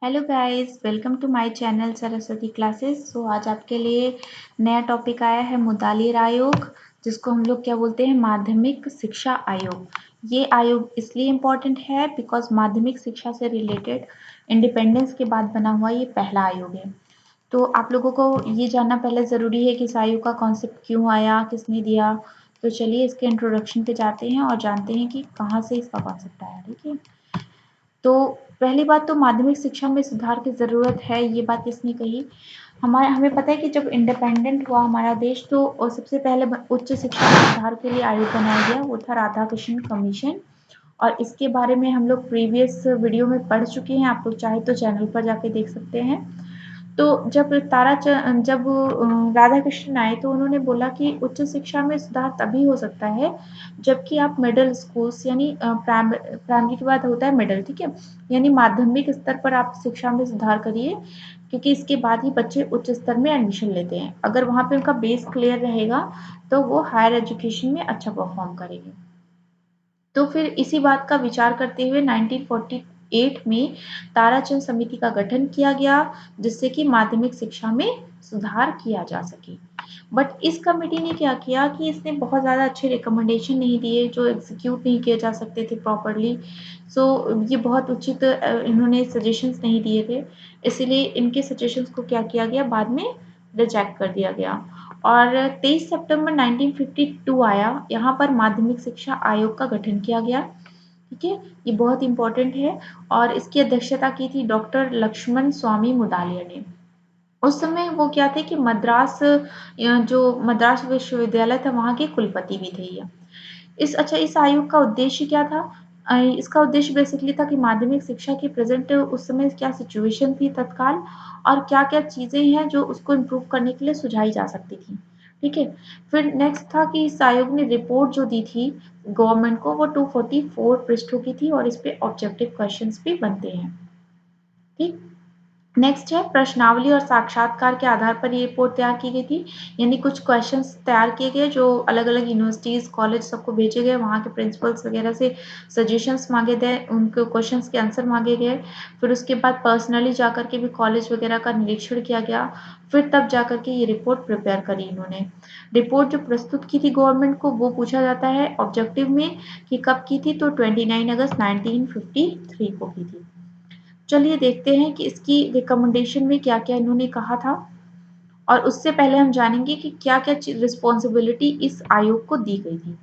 Hello guys, welcome to my channel Saraswati classes. आज आपके लिए नया टॉपिक आया है मुदालिर आयोग, जिसको हम लोग क्या बोलते हैं, माध्यमिक शिक्षा आयोग। ये आयोग इसलिए इम्पोर्टेंट है बिकॉज माध्यमिक शिक्षा से रिलेटेड इंडिपेंडेंस के बाद बना हुआ ये पहला आयोग है। तो आप लोगों को ये जानना पहले ज़रूरी है कि इस आयोग का कॉन्सेप्ट क्यों आया, किसने दिया। तो चलिए इसके इंट्रोडक्शन पे जाते हैं और जानते हैं कि कहाँ से इसका कॉन्सेप्ट आया। ठीक है, तो पहली बात तो माध्यमिक शिक्षा में सुधार की ज़रूरत है, ये बात किसने कही। हमें पता है कि जब इंडिपेंडेंट हुआ हमारा देश, तो सबसे पहले उच्च शिक्षा में सुधार के लिए आयोग बनाया गया, वो था राधा कृष्ण कमीशन। और इसके बारे में हम लोग प्रीवियस वीडियो में पढ़ चुके हैं, आप लोग चाहे तो चैनल पर जाके देख सकते हैं। तो जब राधा कृष्णन आए तो उन्होंने बोला कि उच्च शिक्षा में सुधार तभी हो सकता है जबकि आप मिडिल स्कूल्स यानी प्राइमरी के बाद होता है मिडिल, ठीक है, यानी माध्यमिक स्तर पर आप शिक्षा में सुधार करिए, क्योंकि इसके बाद ही बच्चे उच्च स्तर में एडमिशन लेते हैं। अगर वहाँ पे उनका बेस क्लियर रहेगा तो वो हायर एजुकेशन में अच्छा परफॉर्म करेंगे। तो फिर इसी बात का विचार करते हुए 1948 में ताराचंद समिति का गठन किया गया, जिससे कि माध्यमिक शिक्षा में सुधार किया जा सके। बट इस कमेटी ने क्या किया कि इसने बहुत ज़्यादा अच्छे रिकमेंडेशन नहीं दिए जो एग्जीक्यूट नहीं किए जा सकते थे प्रॉपरली। ये बहुत उचित इन्होंने सजेशंस नहीं दिए थे, इसीलिए इनके सजेशंस को क्या किया गया, बाद में रिजेक्ट कर दिया गया। और 23 सितंबर 1952 आया, यहाँ पर माध्यमिक शिक्षा आयोग का गठन किया गया। ठीक है, ये बहुत इंपॉर्टेंट है। और इसकी अध्यक्षता की थी डॉक्टर लक्ष्मण स्वामी मुदालियर ने। उस समय वो क्या थे कि जो मद्रास विश्वविद्यालय था वहाँ के कुलपति भी थे ये। इस आयोग का उद्देश्य क्या था? इसका उद्देश्य बेसिकली था कि माध्यमिक शिक्षा की प्रेजेंट उस समय क्या सिचुएशन थी तत्काल, और क्या-क्या चीज़ें हैं जो उसको इम्प्रूव करने के लिए सुझाई जा सकती थी। ठीक है, फिर नेक्स्ट था कि इस आयोग ने रिपोर्ट जो दी थी गवर्नमेंट को, वो 244 पृष्ठों की थी और इस पे ऑब्जेक्टिव क्वेश्चंस भी बनते हैं। ठीक, नेक्स्ट है प्रश्नावली और साक्षात्कार के आधार पर ये रिपोर्ट तैयार की गई थी, यानी कुछ क्वेश्चंस तैयार किए गए जो अलग-अलग यूनिवर्सिटीज़, कॉलेज सबको भेजे गए, वहाँ के प्रिंसिपल्स वगैरह से सजेशंस मांगे गए, उनके क्वेश्चंस के आंसर मांगे गए। फिर उसके बाद पर्सनली जाकर के भी कॉलेज वगैरह का निरीक्षण किया गया, फिर तब जाकर के ये रिपोर्ट प्रिपेयर करी इन्होंने। रिपोर्ट जो प्रस्तुत की थी गवर्नमेंट को, वो पूछा जाता है ऑब्जेक्टिव में कि कब की थी, तो 29 अगस्त 1953 को की थी। चलिए देखते हैं कि इसकी रिकमेंडेशन में क्या-क्या इन्होंने कहा था, और उससे पहले हम जानेंगे कि क्या-क्या रिस्पॉन्सिबिलिटी इस आयोग को दी गई थी।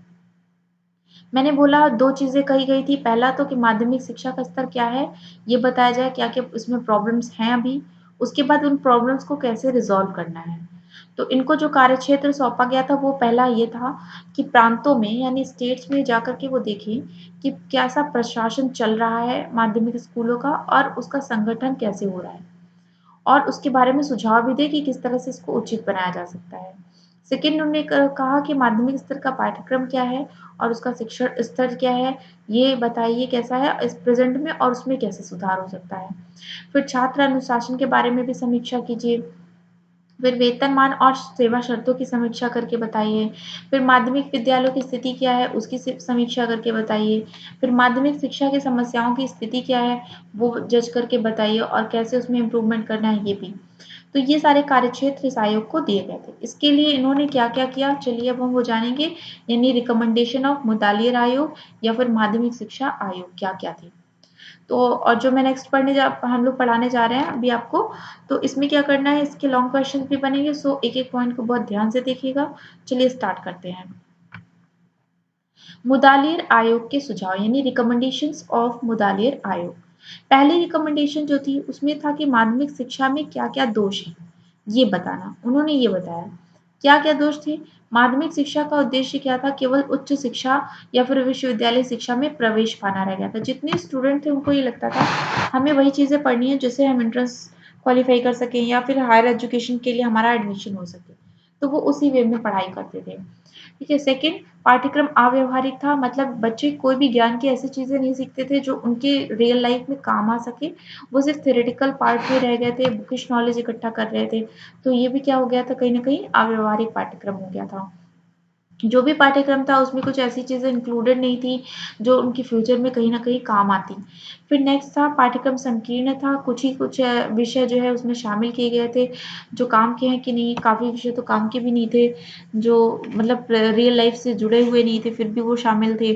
मैंने बोला 2 चीज़ें कही गई थी, पहला तो कि माध्यमिक शिक्षा का स्तर क्या है, ये बताया जाए, क्या-क्या इसमें प्रॉब्लम्स हैं अभी, उसके बाद उन प्रॉब्लम्स को कैसे रिज़ॉल्व करना है। तो इनको जो कार्यक्षेत्र सौंपा गया था वो पहला ये था कि प्रांतों में यानी स्टेट्स में जाकर के वो देखें कि कैसा प्रशासन चल रहा है माध्यमिक स्कूलों का, और उसका संगठन कैसे हो रहा है, और उसके बारे में सुझाव भी दें कि किस तरह से इसको उचित बनाया जा सकता है। सेकंड, उन्होंने कहा कि माध्यमिक स्तर का पाठ्यक्रम क्या है और उसका शिक्षण स्तर क्या है, ये बताइए कैसा है इस प्रेजेंट में, और उसमें कैसे सुधार हो सकता है। फिर छात्र अनुशासन के बारे में भी समीक्षा कीजिए। फिर वेतनमान और सेवा शर्तों की समीक्षा करके बताइए। फिर माध्यमिक विद्यालयों की स्थिति क्या है, उसकी समीक्षा करके बताइए। फिर माध्यमिक शिक्षा की समस्याओं की स्थिति क्या है, वो जज करके बताइए, और कैसे उसमें इम्प्रूवमेंट करना है ये भी। तो ये सारे कार्यक्षेत्र इस आयोग को दिए गए थे। इसके लिए इन्होंने क्या-क्या किया, चलिए अब हम वो जानेंगे, यानी रिकमेंडेशन ऑफ मुदालिर आयोग या फिर माध्यमिक शिक्षा आयोग क्या-क्या थे। तो और जो मैं नेक्स्ट हम लोग पढ़ाने जा रहे हैं अभी आपको, तो इसमें क्या करना है, इसके लॉन्ग क्वेश्चन भी बनेंगे, सो एक-एक पॉइंट को बहुत ध्यान से देखिएगा। चलिए स्टार्ट करते हैं। मुदालिर आयोग के सुझाव यानी रिकमेंडेशंस ऑफ मुदालिर आयोग। पहली रिकमेंडेशन जो थी उसमें था कि माध्यमिक शिक्षा में क्या-क्या दोष हैं, ये बताना। उन्होंने ये बताया क्या-क्या दोष थे। माध्यमिक शिक्षा का उद्देश्य क्या था, केवल उच्च शिक्षा या फिर विश्वविद्यालय शिक्षा में प्रवेश पाना रह गया था। जितने स्टूडेंट थे उनको ये लगता था हमें वही चीज़ें पढ़नी है जिससे हम एंट्रेंस क्वालीफाई कर सकें या फिर हायर एजुकेशन के लिए हमारा एडमिशन हो सके, तो वो उसी वे में पढ़ाई करते थे। ठीक है, सेकंड, पाठ्यक्रम अव्यवहारिक था, मतलब बच्चे कोई भी ज्ञान की ऐसी चीज़ें नहीं सीखते थे जो उनके रियल लाइफ में काम आ सके, वो सिर्फ थ्योरेटिकल पार्ट में रह गए थे, बुकिश नॉलेज इकट्ठा कर रहे थे। तो ये भी क्या हो गया था, कहीं न कहीं अव्यवहारिक पाठ्यक्रम हो गया था। जो भी पाठ्यक्रम था उसमें कुछ ऐसी चीज़ें इंक्लूडेड नहीं थी जो उनके फ्यूचर में कहीं न कहीं काम आती। फिर नेक्स्ट था पाठ्यक्रम संकीर्ण था, कुछ विषय जो है उसमें शामिल किए गए थे, जो काम के हैं कि नहीं, काफ़ी विषय तो काम के भी नहीं थे, जो मतलब रियल लाइफ से जुड़े हुए नहीं थे, फिर भी वो शामिल थे।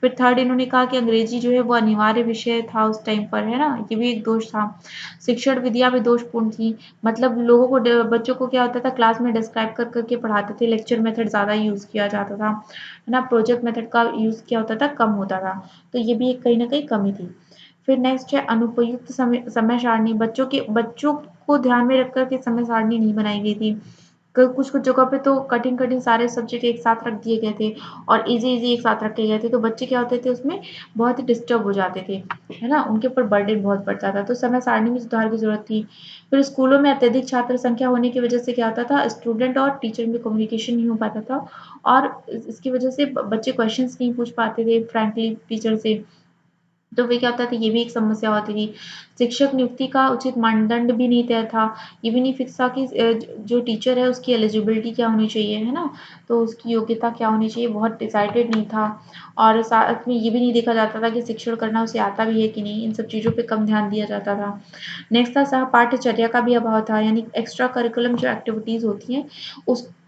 फिर थर्ड इन्होंने कहा कि अंग्रेजी जो है वो अनिवार्य विषय था उस टाइम पर, है ना? ये भी एक दोष था। शिक्षण विधियाँ भी दोषपूर्ण थी, मतलब लोगों को बच्चों को क्या होता था क्लास में डिस्क्राइब कर कर के पढ़ाते थे, लेक्चर मेथड ज़्यादा यूज़ किया जाता था, है ना? प्रोजेक्ट मेथड का यूज़ क्या होता था, कम होता था, तो ये भी एक कहीं न कहीं कमी थी। फिर नेक्स्ट है अनुपयुक्त समय सारणी, बच्चों को ध्यान में रख कर के समय सारणी नहीं बनाई गई थी। कुछ-कुछ जगह पे तो कठिन-कठिन सारे सब्जेक्ट एक साथ रख दिए गए थे और ईज़ी-ईज़ी एक साथ रखे गए थे, तो बच्चे क्या होते थे उसमें बहुत ही डिस्टर्ब हो जाते थे, है ना? उनके ऊपर बर्डन बहुत पड़ता था, तो समय सारणी में सुधार की ज़रूरत थी। फिर स्कूलों में अत्यधिक छात्र संख्या होने की वजह से क्या होता था, स्टूडेंट और टीचर में कम्युनिकेशन नहीं हो पाता था और इसकी वजह से ब बच्चे क्वेश्चन्स नहीं पूछ पाते थे फ्रैंकली टीचर से। तो वे क्या होता था, ये भी एक समस्या होती थी। शिक्षक नियुक्ति का उचित मानदंड भी नहीं तय था। ये भी नहीं फिक्स था कि जो टीचर है उसकी एलिजिबिलिटी क्या होनी चाहिए, है ना? तो उसकी योग्यता क्या होनी चाहिए, बहुत डिसाइडेड नहीं था और साथ में ये भी नहीं देखा जाता था कि शिक्षण करना उसे आता भी है कि नहीं, इन सब चीज़ों पे कम ध्यान दिया जाता था। नेक्स्ट था सहपाठचर्या का भी अभाव था, यानी एक्स्ट्रा करिकुलम जो एक्टिविटीज़ होती हैं,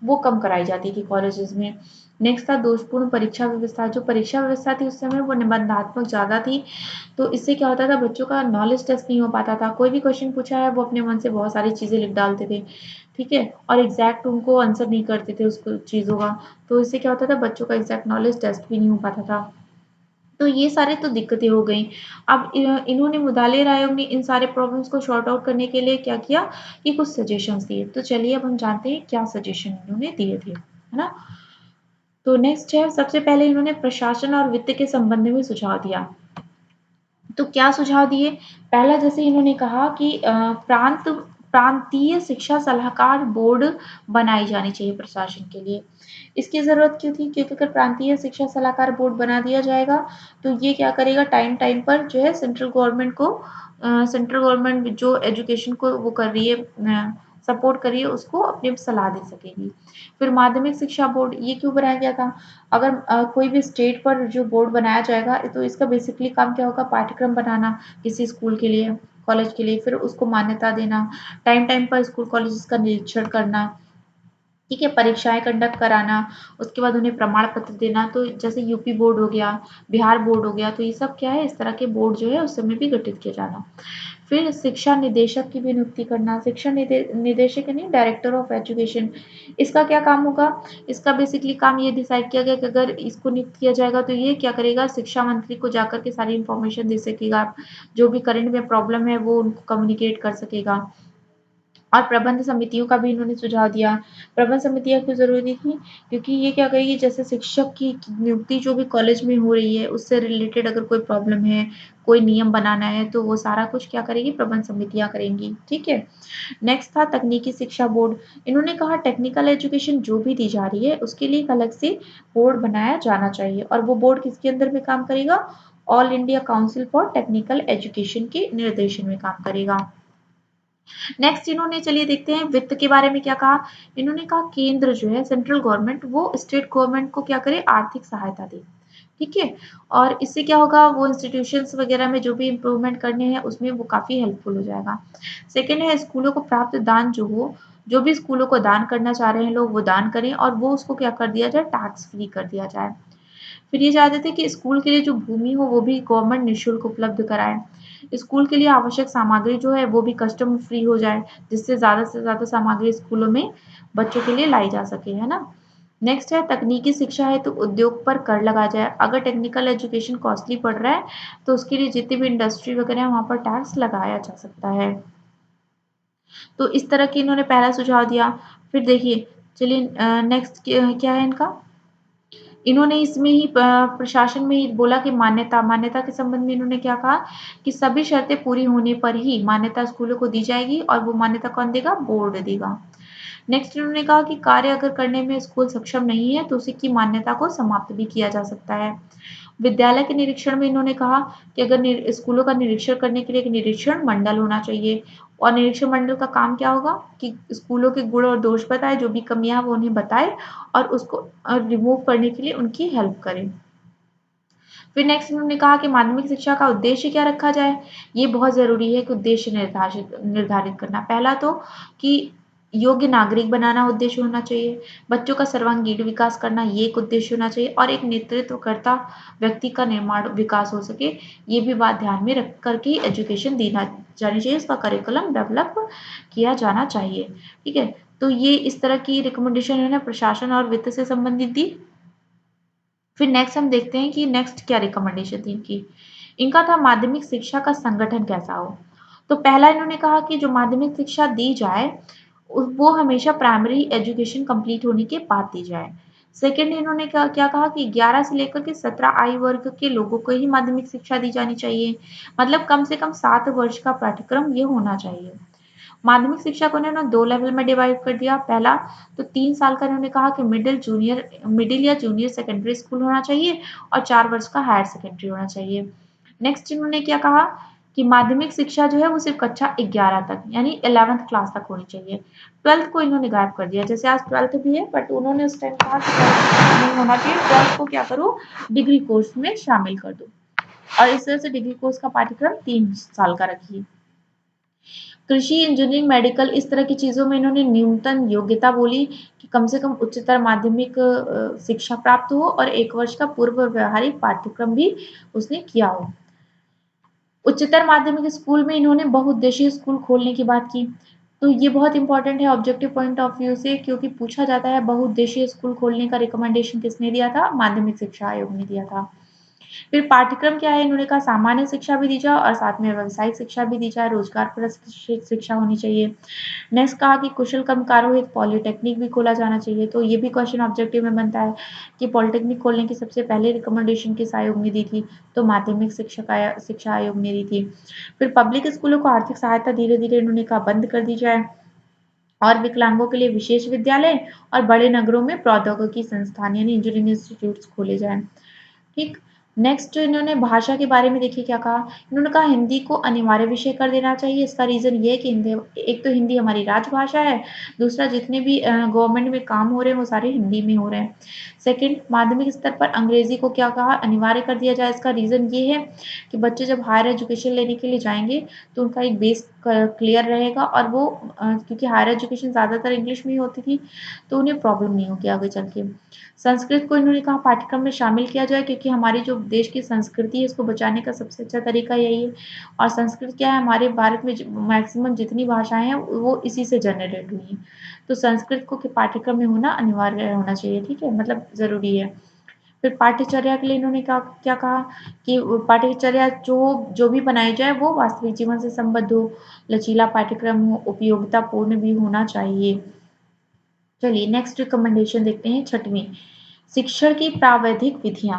वो कम कराई जाती थी कॉलेजेस में। नेक्स्ट था दोषपूर्ण परीक्षा व्यवस्था, जो परीक्षा व्यवस्था थी उस समय वो निबंधात्मक ज़्यादा थी, तो इससे क्या होता था बच्चों का नॉलेज टेस्ट नहीं हो पाता था। कोई भी क्वेश्चन पूछा है वो अपने मन से बहुत सारी चीज़ें लिख डालते थे, ठीक है? और एग्ज़ैक्ट उनको आंसर नहीं करते थे उस चीज़ों का, तो इससे क्या होता था बच्चों का एग्ज़ैक्ट नॉलेज टेस्ट भी नहीं हो पाता था। तो ये सारे तो दिक्कतें हो गई। अब इन्होंने मुदालिर आयोग ने इन सारे प्रॉब्लम्स को सॉर्ट आउट करने के लिए क्या किया कि कुछ सजेशंस दिए। तो चलिए अब हम जानते हैं क्या सजेशन इन्होंने दिए थे, है ना? तो नेक्स्ट है सबसे पहले इन्होंने प्रशासन और वित्त के संबंध में सुझाव दिया। तो क्या सुझाव दिए? पहला जैसे इन्होंने कहा कि प्रांतीय शिक्षा सलाहकार बोर्ड बनाई जानी चाहिए प्रशासन के लिए। इसकी ज़रूरत क्यों थी? क्योंकि अगर प्रांतीय शिक्षा सलाहकार बोर्ड बना दिया जाएगा, तो ये क्या करेगा टाइम-टाइम पर जो है सेंट्रल गवर्नमेंट जो एजुकेशन को वो कर रही है सपोर्ट कर रही है उसको अपनी सलाह दे सकेगी। फिर माध्यमिक शिक्षा बोर्ड ये क्यों बनाया गया था? अगर कोई भी स्टेट पर जो बोर्ड बनाया जाएगा तो इसका बेसिकली काम क्या होगा पाठ्यक्रम बनाना किसी स्कूल के लिए, कॉलेज के लिए, फिर उसको मान्यता देना, टाइम-टाइम पर स्कूल कॉलेजेस का निरीक्षण करना, ठीक है, परीक्षाएँ कंडक्ट कराना, उसके बाद उन्हें प्रमाण पत्र देना, तो जैसे यूपी बोर्ड हो गया, बिहार बोर्ड हो गया, तो ये सब क्या है इस तरह के बोर्ड जो है उस समय भी गठित किया जाना। फिर शिक्षा निदेशक की भी नियुक्ति करना, शिक्षा निदेशक यानी डायरेक्टर ऑफ एजुकेशन, इसका क्या काम होगा? इसका बेसिकली काम ये डिसाइड किया गया कि अगर इसको नियुक्त किया जाएगा तो ये क्या करेगा शिक्षा मंत्री को जाकर के सारी इन्फॉर्मेशन दे सकेगा, जो भी करंट में प्रॉब्लम है वो उनको कम्युनिकेट कर सकेगा। और प्रबंध समितियों का भी इन्होंने सुझाव दिया। प्रबंध समितियाँ क्यों ज़रूरी थी? क्योंकि ये क्या करेगी जैसे शिक्षक की नियुक्ति जो भी कॉलेज में हो रही है, उससे रिलेटेड अगर कोई प्रॉब्लम है, कोई नियम बनाना है, तो वो सारा कुछ क्या करेगी प्रबंध समितियाँ करेंगी, ठीक है? नेक्स्ट था तकनीकी शिक्षा बोर्ड। इन्होंने कहा टेक्निकल एजुकेशन जो भी दी जा रही है, उसके लिए एक अलग से बोर्ड बनाया जाना चाहिए और वो बोर्ड किसके अंदर में काम करेगा? All India council for technical education के निर्देशन में काम करेगा। नेक्स्ट इन्होंने चलिए देखते हैं वित्त के बारे में क्या कहा। इन्होंने कहा केंद्र जो है सेंट्रल गवर्नमेंट वो स्टेट गवर्नमेंट को क्या करे आर्थिक सहायता दे। ठीक है और इससे क्या होगा वो इंस्टीट्यूशंस वगैरह में जो भी इम्प्रूवमेंट करने हैं उसमें वो काफ़ी हेल्पफुल हो जाएगा। सेकेंड है स्कूलों को प्राप्त दान जो भी स्कूलों को दान करना चाह रहे हैं लोग वो दान करें और वो उसको क्या कर दिया जाए टैक्स फ्री कर दिया जाए। फिर ये चाहते थे कि स्कूल के लिए जो भूमि हो वो भी गवर्नमेंट निःशुल्क उपलब्ध कराए। स्कूल के लिए आवश्यक सामग्री जो है वो भी कस्टम फ्री हो जाए जिससे से ज़्यादा सामग्री स्कूलों में बच्चों के लिए लाई जा सके, है ना? नेक्स्ट है तकनीकी शिक्षा है तो उद्योग पर कर लगा जाए। अगर टेक्निकल एजुकेशन कॉस्टली पड़ रहा है तो उसके लिए जितनी भी इंडस्ट्री वगैरह है वहाँ पर टैक्स लगाया जा सकता है। तो इस तरह की इन्होंने पहला सुझाव दिया। फिर देखिए चलिए नेक्स्ट क्या है इनका इन्होंने इसमें ही प्रशासन में ही बोला कि मान्यता के संबंध में इन्होंने क्या कहा कि सभी शर्तें पूरी होने पर ही मान्यता स्कूलों को दी जाएगी और वो मान्यता कौन देगा बोर्ड देगा। नेक्स्ट इन्होंने कहा कि कार्य अगर करने में स्कूल सक्षम नहीं है तो उसी की मान्यता को समाप्त भी किया जा सकता है। विद्यालय के निरीक्षण में इन्होंने कहा कि अगर स्कूलों का निरीक्षण करने के लिए एक निरीक्षण मंडल होना चाहिए और निरीक्षण मंडल का काम क्या होगा कि स्कूलों के गुण और दोष बताए, जो भी कमियां हैं वो उन्हें बताए और उसको रिमूव करने के लिए उनकी हेल्प करें। फिर नेक्स्ट उन्होंने कहा कि माध्यमिक शिक्षा का उद्देश्य क्या रखा जाए। ये बहुत ज़रूरी है कि उद्देश्य निर्धारित करना। पहला तो कि योग्य नागरिक बनाना उद्देश्य होना चाहिए, बच्चों का सर्वांगीण विकास करना ये एक उद्देश्य होना चाहिए और एक नेतृत्वकर्ता व्यक्ति का निर्माण विकास हो सके, ये भी बात ध्यान में रख कर के एजुकेशन दी जानी चाहिए, इसका करिकुलम डेवलप किया जाना चाहिए। ठीक है, तो ये इस तरह की रिकमेंडेशन है ना प्रशासन और वित्त से संबंधित दी। फिर नेक्स्ट हम देखते हैं कि नेक्स्ट क्या रिकमेंडेशन थी इनकी। इनका था माध्यमिक शिक्षा का संगठन कैसा हो। तो पहला इन्होंने कहा कि जो माध्यमिक शिक्षा दी जाए वो हमेशा प्राइमरी एजुकेशन कंप्लीट होने के बाद दी जाए। सेकंड इन्होंने क्या कहा कि 11 से लेकर के 17 आयु वर्ग के लोगों को ही माध्यमिक शिक्षा दी जानी चाहिए, मतलब कम से कम 7 वर्ष का पाठ्यक्रम ये होना चाहिए। माध्यमिक शिक्षा को इन्होंने 2 लेवल में डिवाइड कर दिया। पहला तो 3 साल का इन्होंने कहा कि मिडिल या जूनियर सेकेंडरी स्कूल होना चाहिए और 4 वर्ष का हायर सेकेंडरी होना चाहिए। नेक्स्ट इन्होंने क्या कहा कि माध्यमिक शिक्षा जो है वो सिर्फ कक्षा 11 तक यानी 11th क्लास तक होनी चाहिए। 12th को इन्होंने गायब कर दिया, जैसे आज 12th भी है बट उन्होंने उस टाइम कहा कि 12th नहीं होना चाहिए, 12th को क्या करो डिग्री कोर्स में शामिल कर दो और इस तरह से डिग्री कोर्स का पाठ्यक्रम 3 साल का रखिए। कृषि, इंजीनियरिंग, मेडिकल इस तरह की चीज़ों में इन्होंने न्यूनतम योग्यता बोली कि कम से कम उच्चतर माध्यमिक शिक्षा प्राप्त हो और 1 वर्ष का पूर्व व्यावहारिक पाठ्यक्रम भी उसने किया हो। उच्चतर माध्यमिक स्कूल में इन्होंने बहुउद्देशीय स्कूल खोलने की बात की। तो ये बहुत इंपॉर्टेंट है ऑब्जेक्टिव पॉइंट ऑफ व्यू से, क्योंकि पूछा जाता है बहुउद्देशीय स्कूल खोलने का रिकमेंडेशन किसने दिया था? माध्यमिक शिक्षा आयोग ने दिया था। फिर पाठ्यक्रम क्या है? इन्होंने कहा सामान्य शिक्षा भी दी जाए और साथ में व्यावसायिक शिक्षा भी दी जाए, रोजगार परक शिक्षा होनी चाहिए। नेक्स्ट कहा कि कुशल कर्मकारों हेतु पॉलिटेक्निक भी खोला जाना चाहिए। तो ये भी क्वेश्चन ऑब्जेक्टिव में बनता है कि पॉलिटेक्निक खोलने की सबसे पहले रिकमेंडेशन किस आयोग ने दी थी? तो माध्यमिक शिक्षा आयोग ने दी थी। फिर पब्लिक स्कूलों को आर्थिक सहायता धीरे धीरे इन्होंने कहा बंद कर दी जाए और विकलांगों के लिए विशेष विद्यालय और बड़े नगरों में प्रौद्योगिकी संस्थान यानी इंजीनियरिंग इंस्टीट्यूट्स खोले जाएं। ठीक। नेक्स्ट इन्होंने भाषा के बारे में देखिए क्या कहा। इन्होंने कहा हिंदी को अनिवार्य विषय कर देना चाहिए। इसका रीज़न ये है कि हिंदी एक तो हिंदी हमारी राजभाषा है, दूसरा जितने भी गवर्नमेंट में काम हो रहे हैं वो सारे हिंदी में हो रहे हैं। सेकंड, माध्यमिक स्तर पर अंग्रेजी को क्या कहा अनिवार्य कर दिया जाए। इसका रीज़न ये है कि बच्चे जब हायर एजुकेशन लेने के लिए जाएंगे तो उनका एक बेस क्लियर रहेगा और वो क्योंकि हायर एजुकेशन ज़्यादातर इंग्लिश में ही होती थी तो उन्हें प्रॉब्लम नहीं होगी आगे चल के। संस्कृत को इन्होंने कहा पाठ्यक्रम में शामिल किया जाए, क्योंकि हमारी जो देश की संस्कृति है इसको बचाने का सबसे अच्छा तरीका यही है और संस्कृत क्या है हमारे भारत में मैक्सिमम जितनी भाषाएं हैं वो इसी से जनरेट हुई हैं। तो संस्कृत को पाठ्यक्रम में होना अनिवार्य होना चाहिए, ठीक है, मतलब ज़रूरी है। फिर पाठ्यचर्या के लिए इन्होंने क्या कहा कि पाठ्यचर्या जो जो भी बनाई जाए वो वास्तविक जीवन से संबद्ध हो, लचीला पाठ्यक्रम हो, उपयोगितापूर्ण भी होना चाहिए। चलिए नेक्स्ट रिकमेंडेशन देखते हैं, छठवीं शिक्षण की प्रावैधिक विधियां।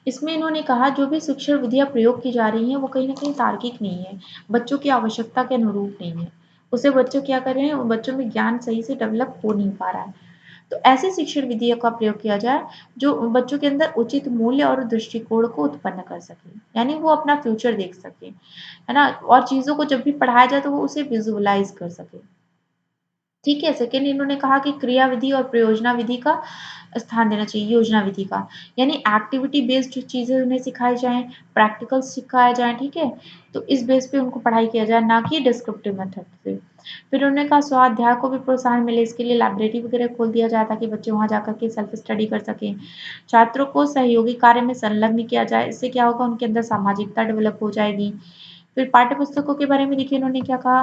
इसमें इन्होंने कहा जो भी शिक्षण विधियां प्रयोग की जा रही हैं वो कहीं ना कहीं तार्किक नहीं है, बच्चों की आवश्यकता के अनुरूप नहीं है, उसे बच्चों क्या कर रहे हैं, बच्चों में ज्ञान सही से डेवलप हो नहीं पा रहा है। तो ऐसी शिक्षण विधियों का प्रयोग किया जाए जो बच्चों के अंदर उचित मूल्य और दृष्टिकोण को उत्पन्न कर सके, यानी वो अपना फ्यूचर देख सके, है ना, और चीजों को जब भी पढ़ाया जाए तो वो उसे विजुअलाइज कर सके। ठीक है, सेकंड इन्होंने कहा कि क्रिया विधि और प्रयोजना विधि का स्थान देना चाहिए, योजना विधि का, यानी एक्टिविटी बेस्ड चीज़ें उन्हें सिखाई जाएँ, प्रैक्टिकल्स सिखाया जाए, ठीक है? तो इस बेस पे उनको पढ़ाई किया जाए, ना कि डिस्क्रिप्टिव मेथड से। फिर उन्होंने कहा स्वाध्याय को भी प्रोत्साहन मिले, इसके लिए लाइब्रेरी वगैरह खोल दिया जाए ताकि बच्चे वहाँ जाकर के सेल्फ स्टडी कर सकें। छात्रों को सहयोगी कार्य में संलग्न किया जाए, इससे क्या होगा उनके अंदर सामाजिकता डेवलप हो जाएगी। फिर पाठ्य पुस्तकों के बारे में देखिए इन्होंने क्या कहा,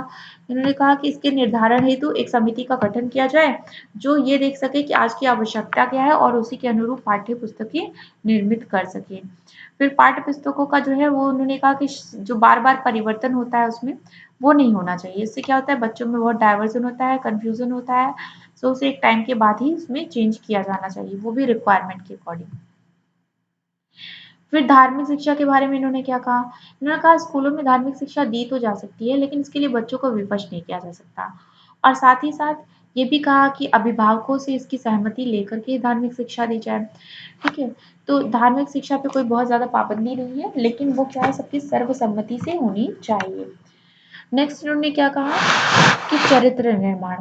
इन्होंने कहा कि इसके निर्धारण हेतु एक समिति का गठन किया जाए जो ये देख सके कि आज की आवश्यकता क्या है और उसी के अनुरूप पाठ्य पुस्तकें निर्मित कर सके। फिर पाठ्य पुस्तकों का जो है वो उन्होंने कहा कि जो बार बार परिवर्तन होता है उसमें वो नहीं होना चाहिए, इससे क्या होता है बच्चों में बहुत डाइवर्जन होता है, कंफ्यूजन होता है, सो उसे एक टाइम के बाद ही उसमें चेंज किया जाना चाहिए, वो भी रिक्वायरमेंट के अकॉर्डिंग। फिर धार्मिक शिक्षा के बारे में इन्होंने क्या कहा, इन्होंने कहा स्कूलों में धार्मिक शिक्षा दी तो जा सकती है लेकिन इसके लिए बच्चों को विवश नहीं किया जा सकता और साथ ही साथ ये भी कहा कि अभिभावकों से इसकी सहमति लेकर के धार्मिक शिक्षा दी जाए। ठीक है, तो धार्मिक शिक्षा पे कोई बहुत ज़्यादा पाबंदी नहीं है, लेकिन वो क्या है, सबकी सर्वसम्मति से होनी चाहिए। नेक्स्ट उन्होंने क्या कहा कि चरित्र निर्माण।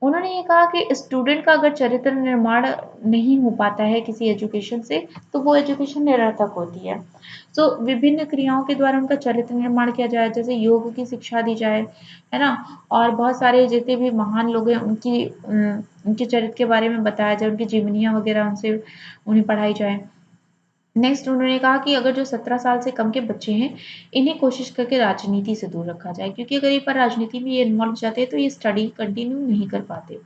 उन्होंने ये कहा कि स्टूडेंट का अगर चरित्र निर्माण नहीं हो पाता है किसी एजुकेशन से, तो वो एजुकेशन निरर्थक होती है। तो विभिन्न क्रियाओं के द्वारा उनका चरित्र निर्माण किया जाए, जैसे योग की शिक्षा दी जाए, है ना, और बहुत सारे जितने भी महान लोग हैं उनके चरित्र के बारे में बताया जाए, उनकी जीवनियाँ वगैरह उनसे उन्हें पढ़ाई जाए। नेक्स्ट उन्होंने कहा कि अगर जो 17 साल से कम के बच्चे हैं, इन्हें कोशिश करके राजनीति से दूर रखा जाए, क्योंकि अगर ये पर राजनीति में ये इन्वॉल्व हो जाते हैं तो ये स्टडी कंटिन्यू नहीं कर पाते।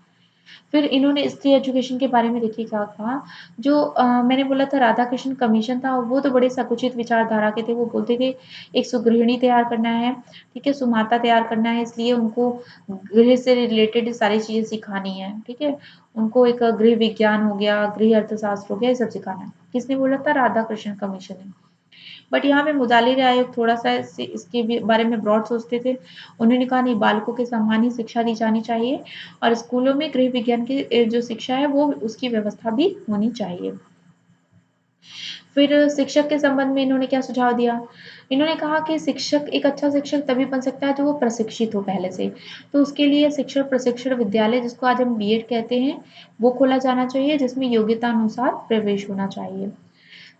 फिर इन्होंने स्त्री एजुकेशन के बारे में देखिए क्या कहा, जो मैंने बोला था राधा कृष्ण कमीशन था, वो तो बड़े संकुचित विचारधारा के थे। वो बोलते थे एक सुगृहिणी तैयार करना है, ठीक है, सुमाता तैयार करना है, इसलिए उनको गृह से रिलेटेड सारी चीज़ें सिखानी है, ठीक है। उनको एक गृह विज्ञान हो गया, गृह अर्थशास्त्र हो गया, ये सब सिखाना है। किसने बोला था? राधा कृष्ण कमीशन ने। बट यहाँ पे मुदालिर आयोग थोड़ा-सा इसके भी बारे में ब्रॉड सोचते थे। उन्होंने कहा नहीं, बालकों के समान ही शिक्षा दी जानी चाहिए और स्कूलों में गृह विज्ञान की जो शिक्षा है वो उसकी व्यवस्था भी होनी चाहिए। फिर शिक्षक के संबंध में इन्होंने क्या सुझाव दिया? इन्होंने कहा कि शिक्षक एक अच्छा शिक्षक तभी बन सकता है जो वो प्रशिक्षित हो पहले से। तो उसके लिए शिक्षक प्रशिक्षण विद्यालय, जिसको आज हम बीएड कहते हैं, वो खोला जाना चाहिए, जिसमें योग्यता अनुसार प्रवेश होना चाहिए।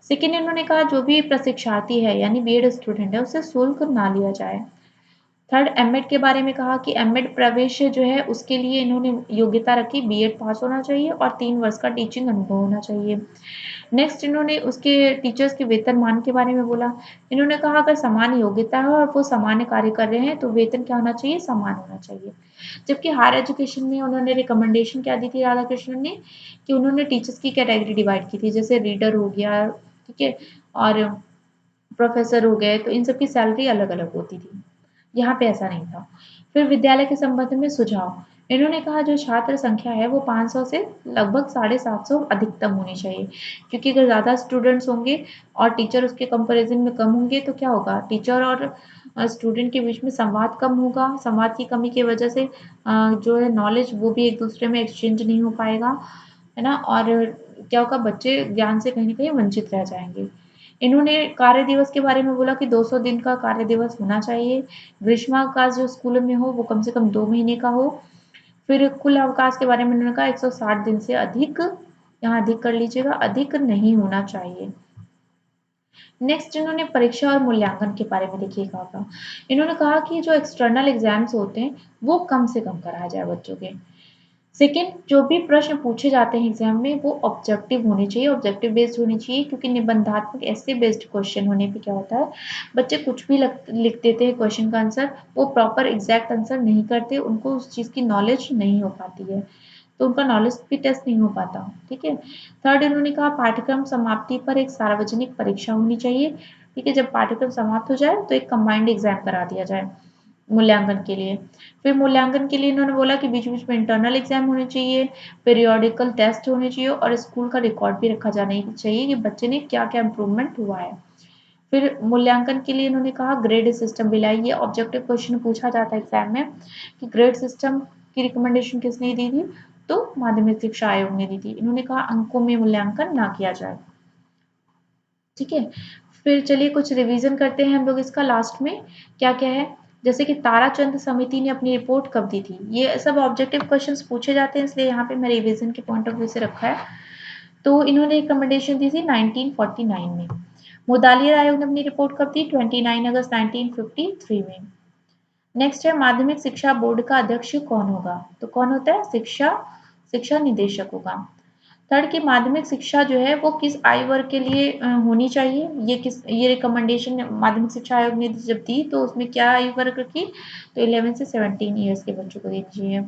सेकंड इन्होंने कहा जो भी प्रशिक्षार्थी है यानी बीएड स्टूडेंट है, उससे शुल्क ना लिया जाए। थर्ड एमएड के बारे में कहा कि एमएड प्रवेश जो है उसके लिए इन्होंने योग्यता रखी, बीएड पास होना चाहिए और 3 वर्ष का टीचिंग अनुभव होना चाहिए। नेक्स्ट इन्होंने उसके टीचर्स के वेतनमान के बारे में बोला। इन्होंने कहा अगर समान योग्यता है और वो सामान्य कार्य कर रहे हैं तो वेतन क्या होना चाहिए? समान होना चाहिए। जबकि हायर एजुकेशन में उन्होंने रिकमेंडेशन क्या दी थी राधाकृष्णन ने, कि उन्होंने टीचर्स की कैटेगरी डिवाइड की थी, जैसे रीडर हो गया, ठीक है, और प्रोफेसर हो गए, तो इन सब की सैलरी अलग-अलग होती थी। यहाँ पे ऐसा नहीं था। फिर विद्यालय के संबंध में सुझाव। इन्होंने कहा जो छात्र संख्या है वो 500 से लगभग 750 अधिकतम होनी चाहिए, क्योंकि अगर ज़्यादा स्टूडेंट्स होंगे और टीचर उसके कंपैरिजन में कम होंगे तो क्या होगा, टीचर और स्टूडेंट के बीच में संवाद कम होगा। संवाद की कमी की वजह से जो है नॉलेज वो भी एक दूसरे में एक्सचेंज नहीं हो पाएगा, है ना, और क्या होगा, बच्चे ज्ञान से कहीं न कहीं वंचित रह जाएँगे। इन्होंने कार्य दिवस के बारे में बोला कि 200 दिन का कार्य दिवस होना चाहिए। ग्रीष्मावकाश जो स्कूलों में हो वो कम से कम 2 महीने का हो। फिर कुल अवकाश के बारे में उन्होंने कहा 160 दिन से अधिक, यहाँ अधिक कर लीजिएगा, अधिक नहीं होना चाहिए। नेक्स्ट इन्होंने परीक्षा और मूल्यांकन के बारे में देखिए क्या कहा। इन्होंने कहा कि जो एक्सटर्नल एग्ज़ाम्स होते हैं वो कम से कम कराया जाए बच्चों के। सेकंड, जो भी प्रश्न पूछे जाते हैं एग्जाम में वो ऑब्जेक्टिव होने चाहिए, ऑब्जेक्टिव बेस्ड होने चाहिए, क्योंकि निबंधात्मक ऐसे बेस्ड क्वेश्चन होने पे क्या होता है, बच्चे कुछ भी लिख देते हैं क्वेश्चन का आंसर, वो प्रॉपर एग्जैक्ट आंसर नहीं करते, उनको उस चीज़ की नॉलेज नहीं हो पाती है, तो उनका नॉलेज भी टेस्ट नहीं हो पाता। ठीक है। थर्ड इन्होंने कहा पाठ्यक्रम समाप्ति पर एक सार्वजनिक परीक्षा होनी चाहिए। ठीक है, जब पाठ्यक्रम समाप्त हो जाए तो एक कंबाइंड एग्जाम करा दिया जाए मूल्यांकन के लिए। फिर मूल्यांकन के लिए इन्होंने बोला कि बीच-बीच में इंटरनल एग्जाम होने चाहिए, पीरियोडिकल टेस्ट होने चाहिए और स्कूल का रिकॉर्ड भी रखा जाना चाहिए कि बच्चे ने क्या-क्या इम्प्रूवमेंट हुआ है। फिर मूल्यांकन के लिए इन्होंने कहा ग्रेड सिस्टम भी लाइए। ऑब्जेक्टिव क्वेश्चन पूछा जाता है एग्जाम में कि ग्रेड सिस्टम की रिकमेंडेशन किसने दी थी? तो माध्यमिक शिक्षा आयोग ने दी थी। इन्होंने कहा अंकों में मूल्यांकन ना किया जाए। ठीक है। फिर चलिए कुछ रिवीजन करते हैं हम लोग इसका लास्ट में क्या-क्या है। जैसे कि ताराचंद समिति ने अपनी रिपोर्ट कब दी थी? ये सब ऑब्जेक्टिव क्वेश्चंस पूछे जाते हैं, इसलिए यहाँ पे मैं रिवीजन के पॉइंट ऑफ व्यू से रखा है। तो इन्होंने रिकमेंडेशन दी थी 1949 में। मुदालियर आयोग ने अपनी रिपोर्ट कब दी? 29 अगस्त 1953 में। नेक्स्ट है माध्यमिक शिक्षा बोर्ड का अध्यक्ष कौन होगा? तो कौन होता है? शिक्षा निदेशक होगा। थर्ड की माध्यमिक शिक्षा जो है वो किस आयु वर्ग के लिए होनी चाहिए? ये रिकमेंडेशन माध्यमिक शिक्षा आयोग ने जब दी तो उसमें क्या आयु वर्ग रखी? तो 11 से 17 ईयर्स के बच्चों को देनी चाहिए।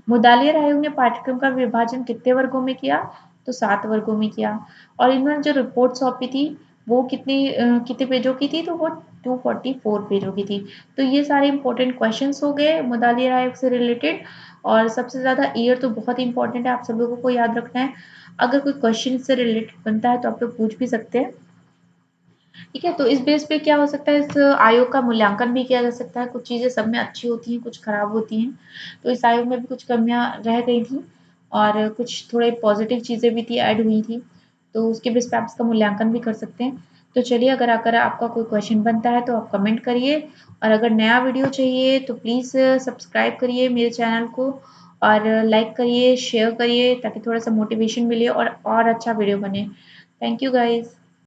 मुदालियर आयोग ने पाठ्यक्रम का विभाजन कितने वर्गों में किया? तो 7 वर्गों में किया। और इन्होंने जो रिपोर्ट सौंपी थी वो कितने पेजों की थी? तो वो 244 पेजों की थी। तो ये सारे इंपॉर्टेंट क्वेश्चंस हो गए मुदालियर आयोग से रिलेटेड। और सबसे ज़्यादा ईयर तो बहुत ही इंपॉर्टेंट है, आप सब लोगों को याद रखना है। अगर कोई क्वेश्चन इससे रिलेटेड बनता है तो आप लोग पूछ भी सकते हैं। ठीक है, तो इस बेस पे क्या हो सकता है, इस आयोग का मूल्यांकन भी किया जा सकता है। कुछ चीज़ें सब में अच्छी होती हैं, कुछ खराब होती हैं, तो इस आयोग में भी कुछ कमियाँ रह गई थी और कुछ थोड़े पॉजिटिव चीज़ें भी थी, ऐड हुई थी, तो उसके बेस पे आप इसका मूल्यांकन भी कर सकते हैं। तो चलिए, अगर आपका कोई क्वेश्चन बनता है तो आप कमेंट करिए, और अगर नया वीडियो चाहिए तो प्लीज़ सब्सक्राइब करिए मेरे चैनल को, और लाइक करिए, शेयर करिए, ताकि थोड़ा सा मोटिवेशन मिले और अच्छा वीडियो बने। Thank you guys.